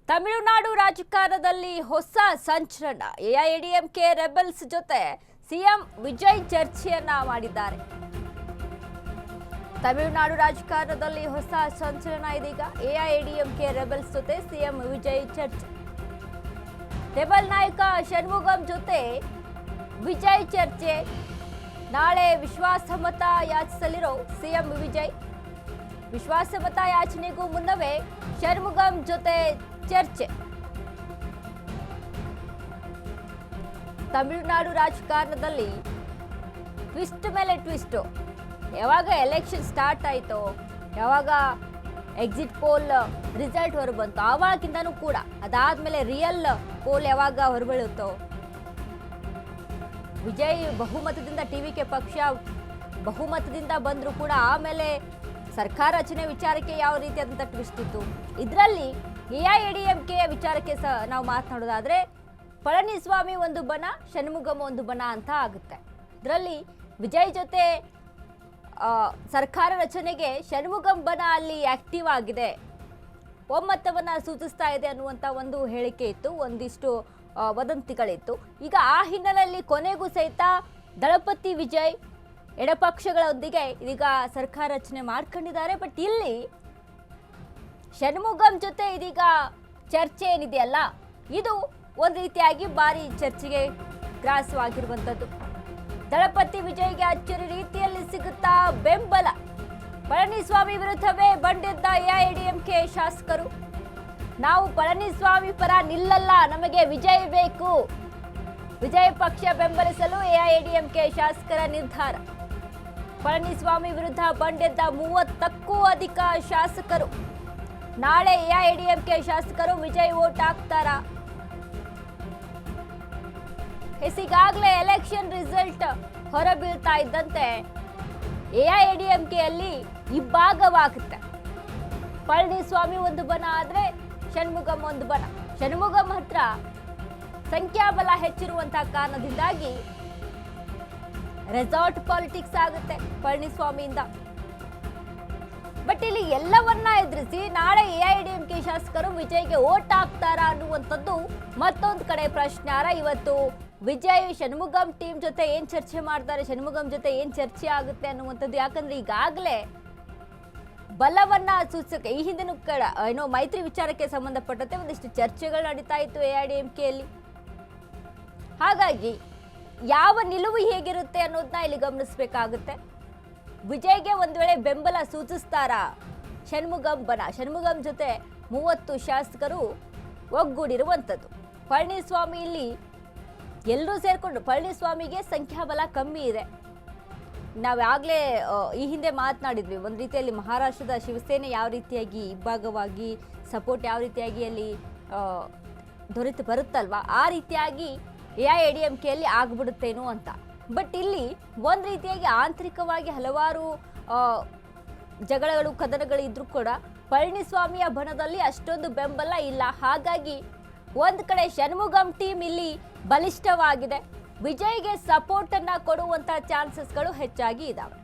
ತಮಿಳುನಾಡು ರಾಜಕಾರಣದಲ್ಲಿ ಹೊಸ ಸಂಚಲನ. ಎಐಎಡಿಎಂಕೆ ರೆಬೆಲ್ಸ್ ಜೊತೆ ಸಿಎಂ ವಿಜಯ್ ಚರ್ಚೆಯನ್ನ ಮಾಡಿದ್ದಾರೆ. ತಮಿಳುನಾಡು ರಾಜಕಾರಣದಲ್ಲಿ ಹೊಸ ಸಂಚಲನ ಇದೀಗ. ಎಐಎಡಿಎಂಕೆ ರೆಬೆಲ್ಸ್ ಜೊತೆ ಸಿಎಂ ವಿಜಯ್ ಚರ್ಚೆ. ರೆಬೆಲ್ ನಾಯಕ ಷಣ್ಮುಗಂ ಜೊತೆ ವಿಜಯ್ ಚರ್ಚೆ. ನಾಳೆ ವಿಶ್ವಾಸಮತ ಯಾಚಿಸಲಿರೋ ಸಿಎಂ ವಿಜಯ್. ವಿಶ್ವಾಸಮತ ಯಾಚನೆಗೂ ಮುನ್ನವೇ ಷಣ್ಮುಗಂ ಜೊತೆ ಚರ್ಚೆ. ತಮಿಳುನಾಡು ರಾಜಕಾರಣದಲ್ಲಿ ಟ್ವಿಸ್ಟ್ ಮೇಲೆ ಟ್ವಿಸ್ಟ್. ಯಾವಾಗ ಎಲೆಕ್ಷನ್ ಸ್ಟಾರ್ಟ್ ಆಯಿತೋ, ಯಾವಾಗ ಎಕ್ಸಿಟ್ ಪೋಲ್ ರಿಸಲ್ಟ್ ಹೊರಬಂತು, ಆವಾಗಿಂದನೂ ಕೂಡ ಅದಾದ್ಮೇಲೆ ರಿಯಲ್ ಪೋಲ್ ಯಾವಾಗ ಹೊರಬೀಳುತ್ತೋ, ವಿಜಯ್ ಬಹುಮತದಿಂದ ಟಿವಿಕೆ ಪಕ್ಷ ಬಹುಮತದಿಂದ ಬಂದರೂ ಕೂಡ ಆಮೇಲೆ ಸರ್ಕಾರ ರಚನೆ ವಿಚಾರಕ್ಕೆ ಯಾವ ರೀತಿಯಾದಂಥ ಟ್ವಿಸ್ಟ್ ಇತ್ತು. ಇದರಲ್ಲಿ ಎಐಎಡಿಎಂಕೆಯ ವಿಚಾರಕ್ಕೆ ಸಹ ನಾವು ಮಾತನಾಡೋದಾದ್ರೆ ಪಳನಿಸ್ವಾಮಿ ಒಂದು ಬಣ, ಷಣ್ಮುಗಂ ಒಂದು ಬಣ ಅಂತ ಆಗುತ್ತೆ. ಇದರಲ್ಲಿ ವಿಜಯ್ ಜೊತೆ ಸರ್ಕಾರ ರಚನೆಗೆ ಷಣ್ಮುಗಂ ಬಣ ಅಲ್ಲಿ ಆಕ್ಟಿವ್ ಆಗಿದೆ, ಒಮ್ಮತವನ್ನ ಸೂಚಿಸ್ತಾ ಇದೆ ಅನ್ನುವಂಥ ಒಂದು ಹೇಳಿಕೆ ಇತ್ತು, ಒಂದಿಷ್ಟು ವದಂತಿಗಳಿತ್ತು. ಈಗ ಆ ಹಿನ್ನೆಲೆಯಲ್ಲಿ ಕೊನೆಗೂ ಸಹಿತ ದಳಪತಿ ವಿಜಯ್ ಎಡಪಕ್ಷಗಳೊಂದಿಗೆ ಇದೀಗ ಸರ್ಕಾರ ರಚನೆ ಮಾಡ್ಕೊಂಡಿದ್ದಾರೆ. ಬಟ್ ಇಲ್ಲಿ ಷಣ್ಮುಗಂ ಜೊತೆ ಇದೀಗ ಚರ್ಚೆ ಏನಿದೆಯಲ್ಲ, ಇದು ಒಂದು ರೀತಿಯಾಗಿ ಭಾರಿ ಚರ್ಚೆಗೆ ಗ್ರಾಸವಾಗಿರುವಂಥದ್ದು. ದಳಪತಿ ವಿಜಯ್ಗೆ ಅಚ್ಚರಿ ರೀತಿಯಲ್ಲಿ ಸಿಗುತ್ತಾ ಬೆಂಬಲ. ಪಳನಿಸ್ವಾಮಿ ವಿರುದ್ಧವೇ ಬಂದಿದ್ದ ಎಐಎಡಿಎಂಕೆ ಶಾಸಕರು, ನಾವು ಪಳನಿಸ್ವಾಮಿ ಪರ ನಿಲ್ಲಲ್ಲ, ನಮಗೆ ವಿಜಯ್ ಬೇಕು, ವಿಜಯ್ ಪಕ್ಷ ಬೆಂಬಲಿಸಲು ಎಐಎಡಿಎಂಕೆ ಶಾಸಕರ ನಿರ್ಧಾರ. ಪಳನಿಸ್ವಾಮಿ ವಿರುದ್ಧ ಬಂದಿದ್ದ 30ಕ್ಕೂ ಅಧಿಕ ಶಾಸಕರು ನಾಳೆ ಎಐಎಡಿಎಂಕೆ ಶಾಸಕರು ವಿಜಯ್ ವೋಟ್ ಹಾಕ್ತಾರಾ? ಈಗಾಗಲೇ ಎಲೆಕ್ಷನ್ ರಿಸಲ್ಟ್ ಹೊರಬೀಳ್ತಾ ಇದ್ದಂತೆ ಎಐಎಡಿಎಂಕೆಯಲ್ಲಿ ಇಬ್ಬಾಗವಾಗುತ್ತೆ. ಪಳನಿಸ್ವಾಮಿ ಒಂದು ಬಣ ಆದ್ರೆ ಷಣ್ಮುಗಂ ಒಂದು ಬಣ. ಷಣ್ಮುಗಂ ಹತ್ರ ಸಂಖ್ಯಾಬಲ ಹೆಚ್ಚಿರುವಂತಹ ಕಾರಣದಿಂದಾಗಿ ರೆಸಾರ್ಟ್ ಪಾಲಿಟಿಕ್ಸ್ ಆಗುತ್ತೆ ಪಳನಿಸ್ವಾಮಿಯಿಂದ. ಬಟ್ ಇಲ್ಲಿ ಎಲ್ಲವನ್ನ ಎದುರಿಸಿ ನಾಳೆ ಎಐಎಡಿಎಂಕೆ ಶಾಸಕರು ವಿಜಯ್ಗೆ ವೋಟ್ ಹಾಕ್ತಾರಾ ಅನ್ನುವಂಥದ್ದು ಮತ್ತೊಂದು ಕಡೆ ಪ್ರಶ್ನಾರ್ಹ. ಇವತ್ತು ವಿಜಯ್ ಷಣ್ಮುಗಂ ಟೀಮ್ ಜೊತೆ ಏನ್ ಚರ್ಚೆ ಮಾಡ್ತಾರೆ, ಷಣ್ಮುಗಂ ಜೊತೆ ಏನ್ ಚರ್ಚೆ ಆಗುತ್ತೆ ಅನ್ನುವಂಥದ್ದು. ಯಾಕಂದ್ರೆ ಈಗಾಗಲೇ ಬಲವನ್ನ ಸೂಚಿಸಕ್ಕೆ ಈ ಹಿಂದಿನ ಏನೋ ಮೈತ್ರಿ ವಿಚಾರಕ್ಕೆ ಸಂಬಂಧಪಟ್ಟಂತೆ ಒಂದಿಷ್ಟು ಚರ್ಚೆಗಳು ನಡೀತಾ ಇತ್ತು ಎಐಎಡಿಎಂಕೆಯಲ್ಲಿ. ಹಾಗಾಗಿ ಯಾವ ನಿಲುವು ಹೇಗಿರುತ್ತೆ ಅನ್ನೋದನ್ನ ಇಲ್ಲಿ ಗಮನಿಸಬೇಕಾಗುತ್ತೆ. ವಿಜಯ್ಗೆ ಒಂದು ವೇಳೆ ಬೆಂಬಲ ಸೂಚಿಸ್ತಾರಾ ಷಣ್ಮುಗಂ ಬಣ? ಷಣ್ಮುಗಂ ಜೊತೆ 30 ಶಾಸಕರು ಒಗ್ಗೂಡಿರುವಂಥದ್ದು. ಪಳನಿಸ್ವಾಮಿ ಇಲ್ಲಿ ಎಲ್ಲರೂ ಸೇರ್ಕೊಂಡು, ಪಳನಿಸ್ವಾಮಿಗೆ ಸಂಖ್ಯಾಬಲ ಕಮ್ಮಿ ಇದೆ. ನಾವಾಗಲೇ ಈ ಹಿಂದೆ ಮಾತನಾಡಿದ್ವಿ, ಒಂದು ರೀತಿಯಲ್ಲಿ ಮಹಾರಾಷ್ಟ್ರದ ಶಿವಸೇನೆ ಯಾವ ರೀತಿಯಾಗಿ ಇಬ್ಬಾಗವಾಗಿ ಸಪೋರ್ಟ್ ಯಾವ ರೀತಿಯಾಗಿ ಅಲ್ಲಿ ದೊರೆತು ಬರುತ್ತಲ್ವಾ, ಆ ರೀತಿಯಾಗಿ ಎಐಎಡಿಎಂಕೆಯಲ್ಲಿ ಆಗ್ಬಿಡುತ್ತೇನೋ ಅಂತ. ಬಟ್ ಇಲ್ಲಿ ಒಂದು ರೀತಿಯಾಗಿ ಆಂತರಿಕವಾಗಿ ಹಲವಾರು ಜಗಳಗಳು ಕದನಗಳು ಇದ್ರೂ ಕೂಡ ಪಳನಿಸ್ವಾಮಿಯ ಬಣದಲ್ಲಿ ಅಷ್ಟೊಂದು ಬೆಂಬಲ ಇಲ್ಲ. ಹಾಗಾಗಿ ಒಂದು ಕಡೆ ಷಣ್ಮುಗಂ ಟೀಮ್ ಇಲ್ಲಿ ಬಲಿಷ್ಠವಾಗಿದೆ. ವಿಜಯ್ಗೆ ಸಪೋರ್ಟ್ ಅನ್ನ ಕೊಡುವಂತ ಚಾನ್ಸಸ್ಗಳು ಹೆಚ್ಚಾಗಿ ಇದಾವೆ.